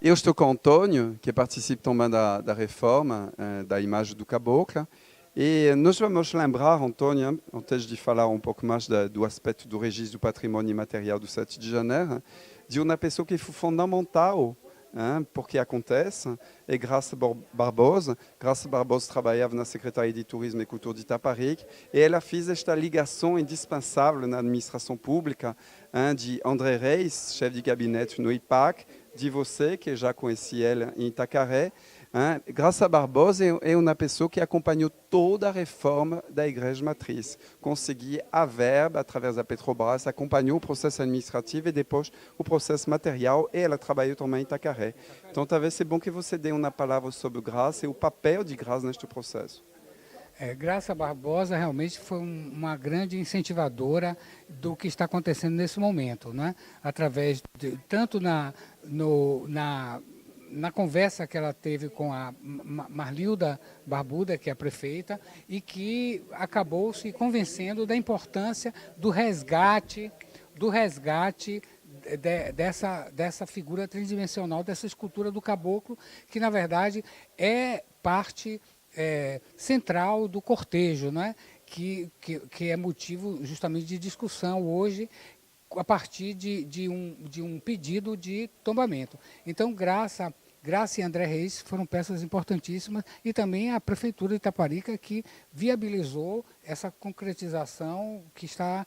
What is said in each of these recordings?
Eu estou com o Antônio, que participa também da reforma da imagem do caboclo. E nós vamos lembrar, Antônio, antes de falar um pouco mais do aspecto do registro do patrimônio imaterial do 7 de janeiro, de uma pessoa que foi fundamental porque acontece, é Graça Barbosa. Graça Barbosa trabalhava na Secretaria de Turismo e Cultura de Itaparica e ela fez esta ligação indispensável na administração pública de André Reis, chefe de gabinete no IPAC, de você, que já conheci ela em Itacaré. Graça Barbosa é uma pessoa que acompanhou toda a reforma da Igreja Matriz. Conseguiu a verba através da Petrobras, acompanhou o processo administrativo e depois o processo material, e ela trabalhou também em Itacaré. Então, talvez seja bom que você dê uma palavra sobre Graça e o papel de Graça neste processo. Graça Barbosa realmente foi uma grande incentivadora do que está acontecendo nesse momento, né? Através de, tanto na conversa que ela teve com a Marlilda Barbuda, que é a prefeita, e que acabou se convencendo da importância do resgate dessa figura tridimensional, dessa escultura do caboclo, que na verdade é parte central do cortejo, né? que é motivo justamente de discussão hoje, a partir de um pedido de tombamento. Então, Graça e André Reis foram peças importantíssimas, e também a Prefeitura de Itaparica, que viabilizou essa concretização que está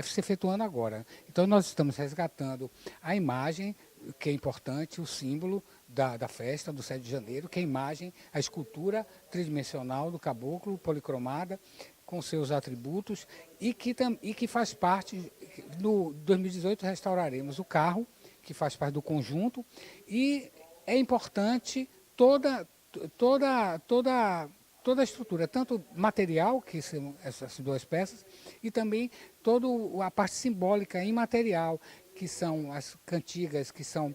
se efetuando agora. Então, nós estamos resgatando a imagem, que é importante, o símbolo da festa do 7 de janeiro, que é a imagem, a escultura tridimensional do caboclo, policromada, com seus atributos, e que faz parte, no 2018 restauraremos o carro, que faz parte do conjunto, e é importante toda a estrutura, tanto material, que são essas duas peças, e também toda a parte simbólica imaterial, que são as cantigas, que são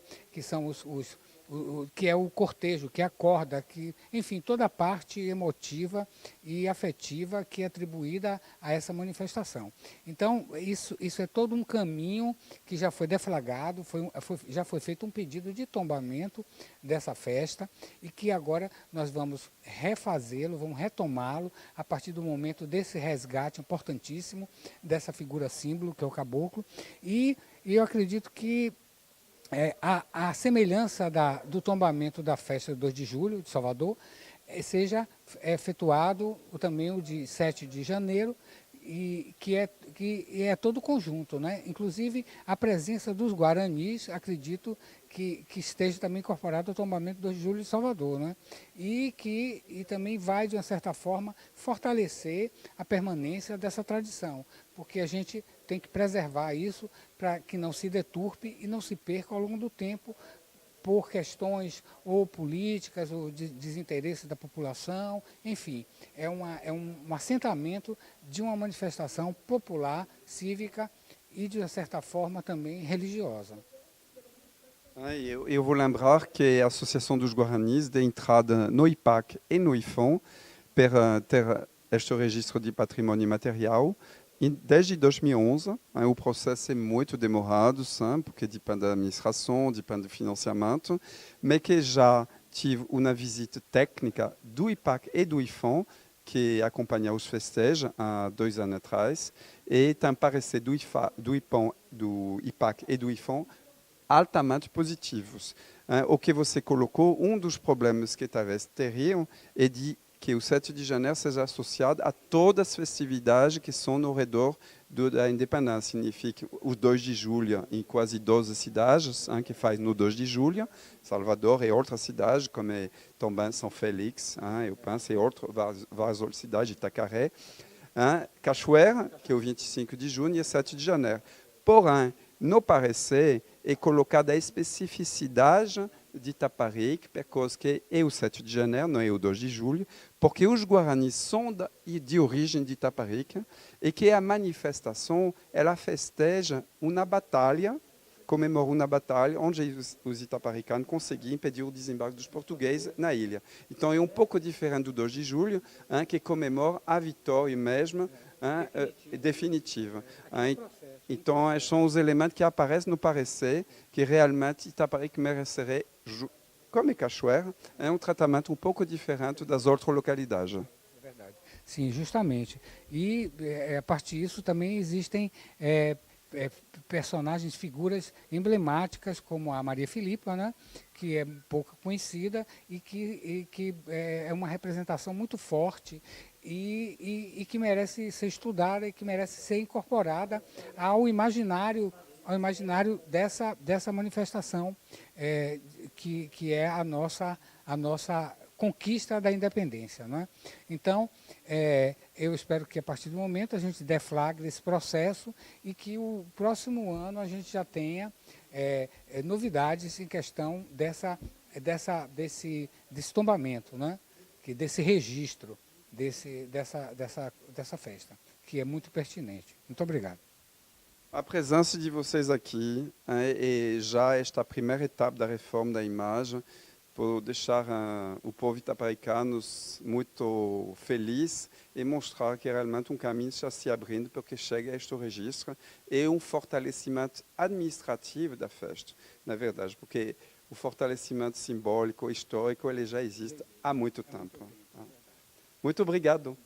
que é o cortejo, que é a corda, enfim, toda a parte emotiva e afetiva que é atribuída a essa manifestação. Então, isso é todo um caminho que já foi deflagrado, já foi feito um pedido de tombamento dessa festa, e que agora nós vamos refazê-lo, vamos retomá-lo a partir do momento desse resgate importantíssimo dessa figura símbolo, que é o caboclo, e eu acredito que a semelhança do tombamento da festa do 2 de julho de Salvador seja efetuado também o de 7 de janeiro, e que é todo conjunto, né? Inclusive a presença dos guaranis, acredito que esteja também incorporado ao tombamento do 2 de julho de Salvador, né? E também vai, de uma certa forma, fortalecer a permanência dessa tradição, porque a gente tem que preservar isso para que não se deturpe e não se perca ao longo do tempo, por questões ou políticas ou de desinteresse da população, enfim, é um assentamento de uma manifestação popular, cívica e, de certa forma, também religiosa. Eu vou lembrar que a Associação dos Guaranis de entrada no IPAC e no IFON para ter este registro de patrimônio imaterial. Desde 2011, o processo é muito demorado, porque depende da administração, depende do financiamento, mas que já tive uma visita técnica do IPAC e do IFON, que acompanha os festejos há 2 anos atrás, e tem parecer do IPAC e do IFON altamente positivos. O que você colocou, um dos problemas que talvez teriam é de que o 7 de janeiro seja associado a todas as festividades que são ao redor da independência. Significa o 2 de julho em quase 12 cidades, que faz no 2 de julho, Salvador e outras cidades, como também São Félix, eu penso, e várias outras cidades, Itacaré. Cachoeira, que é o 25 de junho, e 7 de janeiro. Porém, no parecer, é colocada a especificidade de Itaparica, porque é o 7 de janeiro, não é o 2 de julho, porque os guaranis são de origem de Itaparica, e que a manifestação ela festeja uma batalha, comemora uma batalha onde os itaparicanos conseguiram impedir o desembarque dos portugueses na ilha. Então é um pouco diferente do 2 de julho, que comemora a vitória mesmo definitiva. Então, esses são os elementos que aparecem no parecer, que realmente Itaparica mereceria, como é cachoeira, é um tratamento um pouco diferente das outras localidades. É verdade. Sim, justamente. E a partir disso também existem personagens, figuras emblemáticas como a Maria Filipa, né, que é pouco conhecida e que é uma representação muito forte e que merece ser estudada e que merece ser incorporada ao imaginário dessa manifestação que é a nossa conquista da independência. Não é? Então, eu espero que a partir do momento a gente deflagre esse processo e que o próximo ano a gente já tenha novidades em questão desse tombamento, né? Desse registro dessa festa, que é muito pertinente. Muito obrigado. A presença de vocês aqui é já esta primeira etapa da reforma da imagem, por deixar o povo itaparicano muito feliz e mostrar que realmente um caminho está se abrindo para que chegue a este registro e um fortalecimento administrativo da festa, na verdade, porque o fortalecimento simbólico, histórico, ele já existe há muito tempo. Muito obrigado.